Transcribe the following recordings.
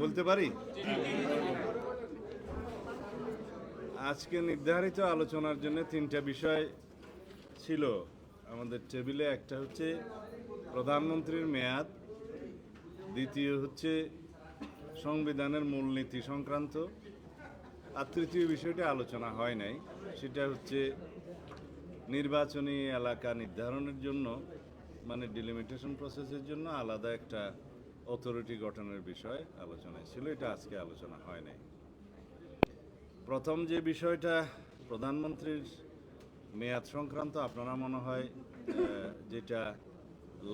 বলতে পারি? আজকে নির্ধারিত আলোচনার জন্য তিনটা বিষয় ছিল আমাদের টেবিলে। একটা হচ্ছে প্রধানমন্ত্রীর মেয়াদ, দ্বিতীয় হচ্ছে সংবিধানের মূলনীতি সংক্রান্ত, আর তৃতীয় বিষয়টা আলোচনা হয় নাই, সেটা হচ্ছে নির্বাচনী এলাকা নির্ধারণের জন্য, মানে ডিলিমিটেশন প্রসেসের জন্য আলাদা একটা অথরিটি গঠনের বিষয় আলোচনায় ছিল। এটা আজকে আলোচনা হয় নাই। প্রথম যে বিষয়টা প্রধানমন্ত্রীর মেয়াদ সংক্রান্ত, আপনারা মনে হয় যেটা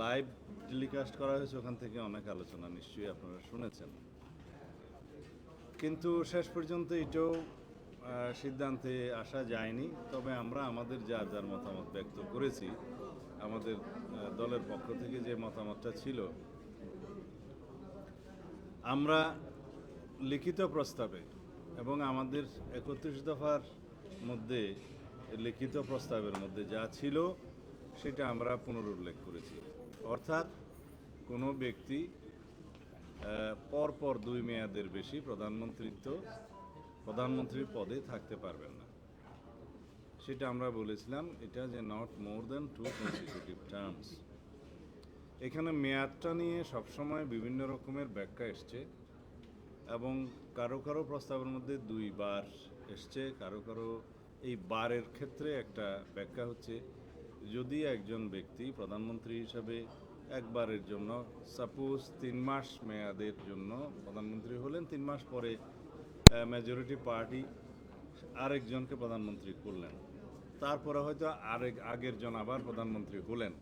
লাইভ টেলিকাস্ট করা হয়েছে ওখান থেকে অনেক আলোচনা নিশ্চয়ই আপনারা শুনেছেন, কিন্তু শেষ পর্যন্ত এটাও সিদ্ধান্তে আসা যায়নি। তবে আমরা আমাদের যার যার মতামত ব্যক্ত করেছি, আমাদের দলের পক্ষ থেকে যে মতামতটা ছিল, আমরা লিখিত প্রস্তাবে এবং আমাদের 31 দফার মধ্যে লিখিত প্রস্তাবের মধ্যে যা ছিল সেটা আমরা পুনরুল্লেখ করেছি। অর্থাৎ কোনো ব্যক্তি পরপর 2 মেয়াদের বেশি প্রধানমন্ত্রীর পদে থাকতে পারবেন না। সেটা আমরা বলেছিলাম, এটা যে not more than 2 consecutive terms. এখানে মেয়াদটা নিয়ে সবসময় বিভিন্ন রকমের ব্যাখ্যা এসছে এবং কারো কারো প্রস্তাবের মধ্যে 2 বার এসছে, কারো কারো এই বারের ক্ষেত্রে একটা ব্যাখ্যা হচ্ছে যদি একজন ব্যক্তি প্রধানমন্ত্রী হিসাবে একবারের জন্য, সাপোজ 3 মাস মেয়াদের জন্য প্রধানমন্ত্রী হলেন, 3 মাস পরে মেজরিটি পার্টি আরেকজনকে প্রধানমন্ত্রী করলেন, তারপরে হয়তো আগের জন আবার প্রধানমন্ত্রী হলেন,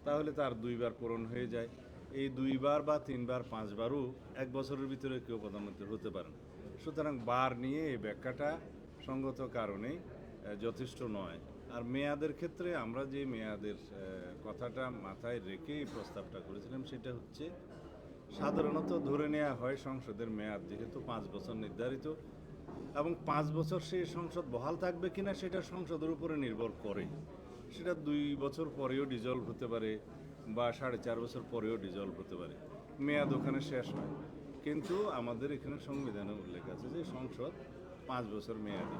তাহলে তার 2 বার পূরণ হয়ে যায়। এই 2 বার বা 3 বার 5 বারও 1 বছরের ভিতরে কেউ প্রধানমন্ত্রী হতে পারেন। সুতরাং বার নিয়ে এই ব্যাখ্যাটা সঙ্গত কারণে যথেষ্ট নয়। আর মেয়াদের ক্ষেত্রে আমরা যে মেয়াদের কথাটা মাথায় রেখে এই প্রস্তাবটা করেছিলাম, সেটা হচ্ছে সাধারণত ধরে নেওয়া হয় সংসদের মেয়াদ যেহেতু 5 বছর নির্ধারিত, এবং 5 বছর সেই সংসদ বহাল থাকবে কিনা সেটা সংসদের উপরে নির্ভর করে। সেটা 2 বছর পরেও ডিজলভ হতে পারে বা 4.5 বছর পরেও ডিজলভ হতে পারে, মেয়াদ ওখানে শেষ হয়। কিন্তু আমাদের এখানে সংবিধানে উল্লেখ আছে যে সংসদ 5 বছর মেয়াদি।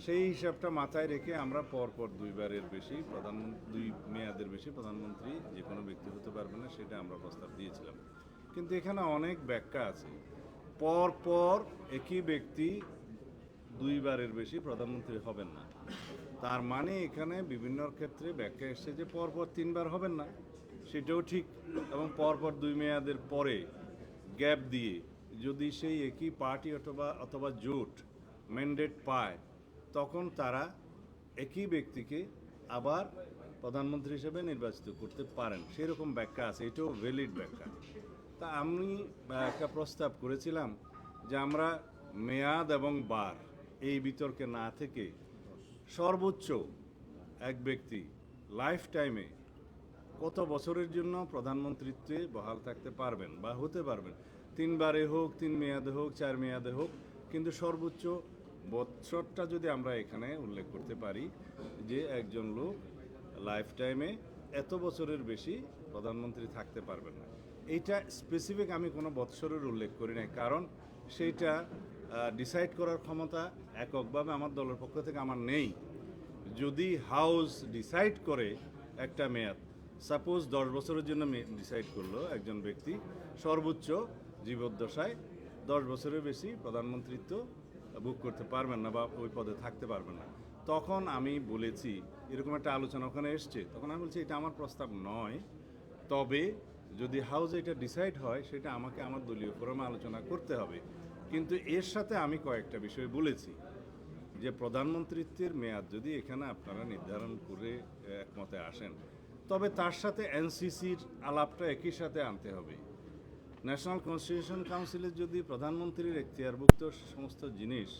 সেই হিসাবটা মাথায় রেখে আমরা পরপর 2 বারের বেশি 2 মেয়াদের বেশি প্রধানমন্ত্রী যে কোনো ব্যক্তি হতে পারবে না, সেটা আমরা প্রস্তাব দিয়েছিলাম। কিন্তু এখানে অনেক ব্যাখ্যা আছে। পরপর একই ব্যক্তি 2 বারের বেশি প্রধানমন্ত্রী হবেন না, তার মানে এখানে বিভিন্ন ক্ষেত্রে ব্যাখ্যা এসছে যে পরপর 3 বার হবেন না, সেটাও ঠিক। এবং পরপর 2 মেয়াদের পরে গ্যাপ দিয়ে যদি সেই একই পার্টি অথবা জোট ম্যান্ডেট পায়, তখন তারা একই ব্যক্তিকে আবার প্রধানমন্ত্রী হিসেবে নির্বাচিত করতে পারেন, সেরকম ব্যাখ্যা আছে। এটাও ভ্যালিড ব্যাখ্যা। তা আমি একটা প্রস্তাব করেছিলাম যে আমরা মেয়াদ এবং বার এই বিতর্কে না থেকে সর্বোচ্চ এক ব্যক্তি লাইফ টাইমে কত বছরের জন্য প্রধানমন্ত্রীত্বে বহাল থাকতে পারবেন বা হতে পারবেন, 3 বারে হোক, 3 মেয়াদে হোক, 4 মেয়াদে হোক, কিন্তু সর্বোচ্চ বছরটা যদি আমরা এখানে উল্লেখ করতে পারি যে একজন লোক লাইফ টাইমে এত বছরের বেশি প্রধানমন্ত্রী থাকতে পারবেন না। এইটা স্পেসিফিক আমি কোনো বৎসরের উল্লেখ করি নাই, কারণ সেইটা ডিসাইড করার ক্ষমতা এককভাবে আমার দলের পক্ষ থেকে আমার নেই। যদি হাউস ডিসাইড করে একটা মেয়াদ, সাপোজ 10 বছরের জন্য ডিসাইড করলো একজন ব্যক্তি সর্বোচ্চ জীবদ্দশায় 10 বছরের বেশি প্রধানমন্ত্রিত্ব বুক করতে পারবেন না বা ওই পদে থাকতে পারবেন না, তখন আমি বলেছি, এরকম একটা আলোচনা ওখানে এসছে, তখন আমি বলছি এটা আমার প্রস্তাব নয়, তবে যদি হাউসে এটা ডিসাইড হয় সেটা আমাকে আমার দলীয় ফোরামে আলোচনা করতে হবে। কিন্তু এর সাথে আমি কয়েকটা বিষয় বলেছি যে প্রধানমন্ত্রীত্বের মেয়াদ যদি এখানে আপনারা নির্ধারণ করে একমতে আসেন, তবে তার সাথে এনসিসির আলাপটা একই সাথে আনতে হবে। ন্যাশনাল কনস্টিটিউশন কাউন্সিলের যদি প্রধানমন্ত্রীর এখতিয়ারভুক্ত সমস্ত জিনিস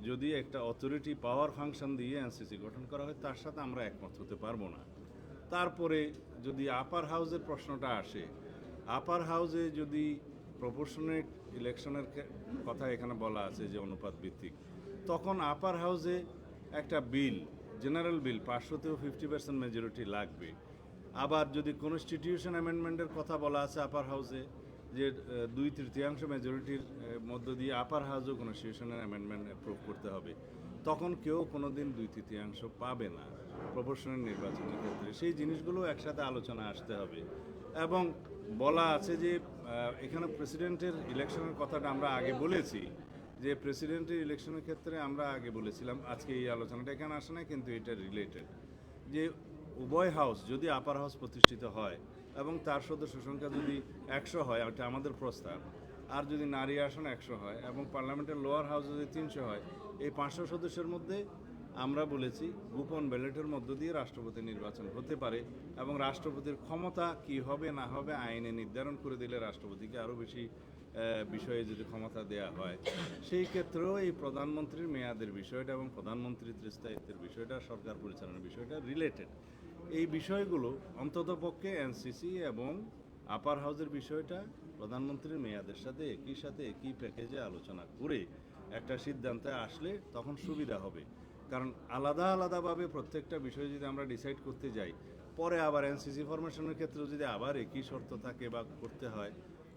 যদি একটা অথরিটি পাওয়ার ফাংশন দিয়ে এনসিসি গঠন করা হয়, তার সাথে আমরা একমত হতে পারবো না। তারপরে যদি আপার হাউসের প্রশ্নটা আসে, আপার হাউসে যদি প্রপোর্শনেট ইলেকশনের কথা এখানে বলা আছে যে অনুপাত ভিত্তিক, তখন আপার হাউসে একটা বিল, জেনারেল বিল পাস হতেও 50% মেজরিটি লাগবে। আবার যদি কনস্টিটিউশন অ্যামেন্ডমেন্টের কথা বলা আছে আপার হাউসে, যে 2/3 মেজরিটির মধ্য দিয়ে আপার হাউসও কনস্টিটিউশনের অ্যামেন্ডমেন্ট অ্যাপ্রুভ করতে হবে, তখন কেউ কোনো দিন 2/3 পাবে না প্রপোর্শনাল নির্বাচনের ক্ষেত্রে। সেই জিনিসগুলো একসাথে আলোচনা আসতে হবে। এবং বলা আছে যে এখানে প্রেসিডেন্টের ইলেকশনের কথাটা আমরা আগে বলেছি, যে প্রেসিডেন্টের ইলেকশনের ক্ষেত্রে আমরা আগে বলেছিলাম, আজকে এই আলোচনাটা এখানে আসে না কিন্তু এটা রিলেটেড, যে উভয় হাউস যদি আপার হাউস প্রতিষ্ঠিত হয় এবং তার সদস্য সংখ্যা যদি 100 হয়, ওটা আমাদের প্রস্তাব, আর যদি নারী আসন 100 হয় এবং পার্লামেন্টের লোয়ার হাউস যদি 300 হয়, এই 500 সদস্যের মধ্যে আমরা বলেছি গোপন ব্যালটের মধ্য দিয়ে রাষ্ট্রপতি নির্বাচন হতে পারে এবং রাষ্ট্রপতির ক্ষমতা কি হবে না হবে আইনে নির্ধারণ করে দিলে রাষ্ট্রপতিকে আরও বেশি বিষয়ে যদি ক্ষমতা দেয়া হয়, সেই ক্ষেত্রেও এই প্রধানমন্ত্রীর মেয়াদের বিষয়টা এবং প্রধানমন্ত্রীর স্থায়িত্বের বিষয়টা, সরকার পরিচালনার বিষয়টা রিলেটেড। এই বিষয়গুলো অন্ততপক্ষে এনসিসি এবং আপার হাউসের বিষয়টা প্রধানমন্ত্রীর মেয়াদের সাথে একই প্যাকেজে আলোচনা করে একটা সিদ্ধান্তে আসলে তখন সুবিধা হবে। কারণ আলাদা আলাদাভাবে প্রত্যেকটা বিষয় যদি আমরা ডিসাইড করতে যাই, পরে আবার এনসিসি ফরমেশনের ক্ষেত্রেও যদি আবার একই শর্ত থাকে বা করতে হয়,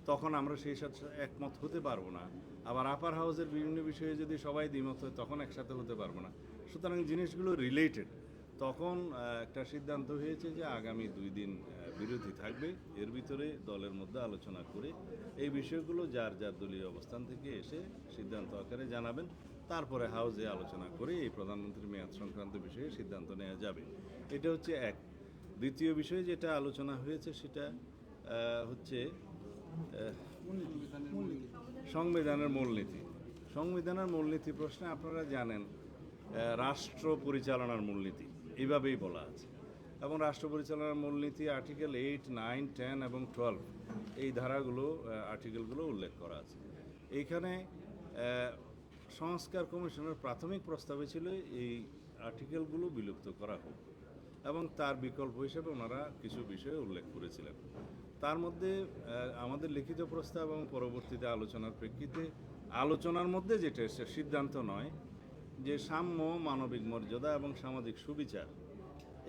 তখন আমরা সেই সাথে একমত হতে পারবো না। আবার আপার হাউসের বিভিন্ন বিষয়ে যদি সবাই দ্বিমত হয়, তখন একসাথে হতে পারবো না। সুতরাং জিনিসগুলো রিলেটেড। তখন একটা সিদ্ধান্ত হয়েছে যে আগামী 2 দিন বিরতি থাকবে, এর ভিতরে দলের মধ্যে আলোচনা করে এই বিষয়গুলো যার যার দলীয় অবস্থান থেকে এসে সিদ্ধান্ত আকারে জানাবেন, তারপরে হাউসে আলোচনা করে এই প্রধানমন্ত্রীর মেয়াদ সংক্রান্ত বিষয়ে সিদ্ধান্ত নেওয়া যাবে। এটা হচ্ছে এক। দ্বিতীয় বিষয় যেটা আলোচনা হয়েছে সেটা হচ্ছে সংবিধানের মূলনীতি। সংবিধানের মূলনীতি প্রশ্নে আপনারা জানেন রাষ্ট্র পরিচালনার মূলনীতি এইভাবেই বলা আছে, এবং রাষ্ট্র পরিচালনার মূলনীতি আর্টিকেল 8, 9, 10 এবং 12 এই ধারাগুলো আর্টিকেলগুলো উল্লেখ করা আছে। এইখানে সংস্কার কমিশনের প্রাথমিক প্রস্তাবে ছিল এই আর্টিকেলগুলো বিলুপ্ত করা হোক, এবং তার বিকল্প হিসেবে ওনারা কিছু বিষয় উল্লেখ করেছিলেন। তার মধ্যে আমাদের লিখিত প্রস্তাব এবং পরবর্তীতে আলোচনার প্রেক্ষিতে আলোচনার মধ্যে যেটা এসেছে, সিদ্ধান্ত নয়, যে সাম্য, মানবিক মর্যাদা এবং সামাজিক সুবিচার,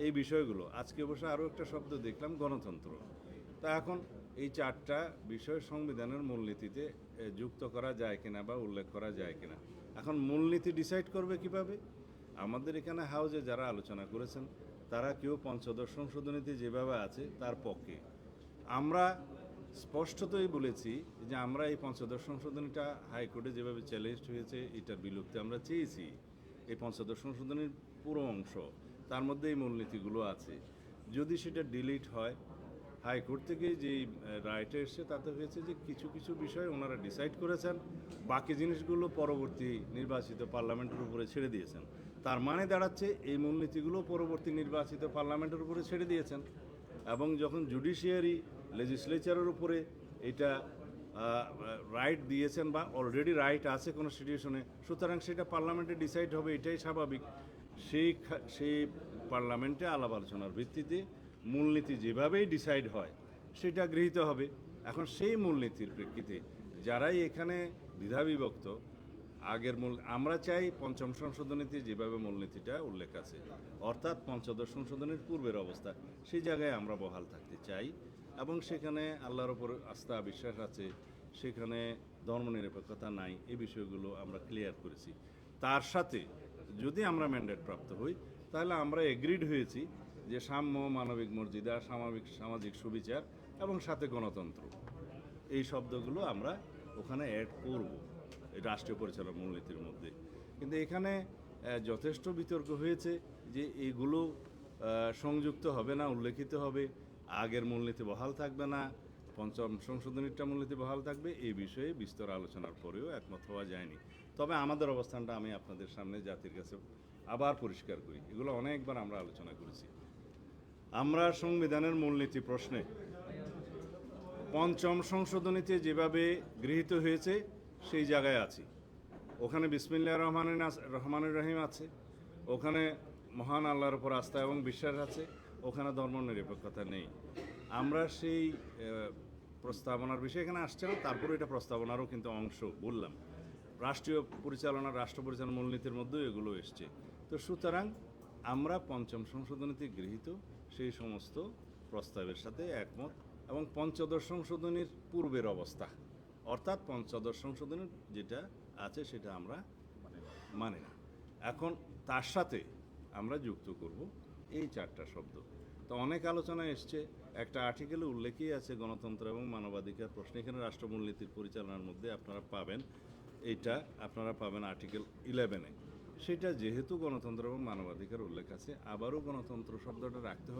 এই বিষয়গুলো আজকে বসে আরও একটা শব্দ দেখলাম, গণতন্ত্র। তা এখন এই 4টা বিষয় সংবিধানের মূলনীতিতে যুক্ত করা যায় কিনা বা উল্লেখ করা যায় কিনা। এখন মূলনীতি ডিসাইড করবে কিভাবে? আমাদের এখানে হাউজে যারা আলোচনা করেছেন তারা কেউ পঞ্চদশ সংশোধনীতে যেভাবে আছে তার পক্ষে। আমরা স্পষ্টতই বলেছি যে আমরা এই পঞ্চদশ সংশোধনীটা হাইকোর্টে যেভাবে চ্যালেঞ্জ হয়েছে এটার বিলুপ্তি আমরা চেয়েছি। এই পঞ্চদশ সংশোধনীর পুরো অংশ, তার মধ্যে এই মূলনীতিগুলো আছে। যদি সেটা ডিলিট হয়, হাইকোর্ট থেকে যেই রায়টা এসছে তাতে হয়েছে যে কিছু কিছু বিষয় ওনারা ডিসাইড করেছেন, বাকি জিনিসগুলো পরবর্তী নির্বাচিত পার্লামেন্টের উপরে ছেড়ে দিয়েছেন। তার মানে দাঁড়াচ্ছে এই মূলনীতিগুলো পরবর্তী নির্বাচিত পার্লামেন্টের উপরে ছেড়ে দিয়েছেন, এবং যখন জুডিশিয়ারি লেজিসলেচারের উপরে এটা রাইট দিয়েছেন বা অলরেডি রাইট আছে কনস্টিটিউশনে, সুতরাং সেটা পার্লামেন্টে ডিসাইড হবে, এটাই স্বাভাবিক। সেই পার্লামেন্টে আলাপ আলোচনার ভিত্তিতে মূলনীতি যেভাবেই ডিসাইড হয় সেটা গৃহীত হবে। এখন সেই মূলনীতির প্রেক্ষিতে যারাই এখানে দ্বিধাবিভক্ত, আমরা চাই পঞ্চম সংশোধনীতে যেভাবে মূলনীতিটা উল্লেখ আছে, অর্থাৎ পঞ্চদশ সংশোধনীর পূর্বের অবস্থা, সেই জায়গায় আমরা বহাল থাকতে চাই, এবং সেখানে আল্লাহর ওপর আস্থা বিশ্বাস আছে, সেখানে ধর্মনিরপেক্ষতা নাই, এই বিষয়গুলো আমরা ক্লিয়ার করেছি। তার সাথে যদি আমরা ম্যান্ডেট প্রাপ্ত হই, তাহলে আমরা এগ্রিড হয়েছি যে সাম্য, মানবিক মর্যাদা, সামাজিক সুবিচার এবং সাথে গণতন্ত্র, এই শব্দগুলো আমরা ওখানে অ্যাড করব এই রাষ্ট্রীয় পরিচালনা মূলনীতির মধ্যে। কিন্তু এখানে যথেষ্ট বিতর্ক হয়েছে যে এইগুলো সংযুক্ত হবে না, উল্লেখিত হবে, আগের মূলনীতি বহাল থাকবে না, পঞ্চম সংশোধনীটা মূলনীতি বহাল থাকবে, এই বিষয়ে বিস্তর আলোচনার পরেও একমত হওয়া যায়নি। তবে আমাদের অবস্থানটা আমি আপনাদের সামনে জাতির কাছে আবার পরিষ্কার করি, এগুলো অনেকবার আমরা আলোচনা করেছি। আমরা সংবিধানের মূলনীতি প্রশ্নে পঞ্চম সংশোধনীতে যেভাবে গৃহীত হয়েছে সেই জায়গায় আছি। ওখানে বিসমিল্লাহির রহমানির রহিম আছে, ওখানে মহান আল্লাহর উপর আস্থা এবং বিশ্বাস আছে, ওখানে ধর্মনিরপেক্ষতা নেই। আমরা সেই প্রস্তাবনার বিষয়ে এখানে আসছে না, তারপরে এটা প্রস্তাবনারও কিন্তু অংশ বললাম, রাষ্ট্র পরিচালনা মূলনীতির মধ্যেও এগুলো এসছে। তো সুতরাং আমরা পঞ্চম সংশোধনীতে গৃহীত সেই সমস্ত প্রস্তাবের সাথে একমত এবং পঞ্চদশ সংশোধনীর পূর্বের অবস্থা, অর্থাৎ পঞ্চদশ সংশোধনীর যেটা আছে সেটা আমরা মানি না। এখন তার সাথে আমরা যুক্ত করব এই চারটা শব্দ। তো অনেক আলোচনা এসছে, একটা আর্টিকেলে উল্লেখই আছে গণতন্ত্র এবং মানবাধিকার প্রশ্ন, এখানে রাষ্ট্রমূলনীতির পরিচালনার মধ্যে আপনারা পাবেন, এইটা আপনারা পাবেন আর্টিকেল 11-এ। সেটা যেহেতু গণতন্ত্র এবং মানবাধিকার উল্লেখ আছে, আবারও গণতন্ত্র শব্দটা রাখতে হবে।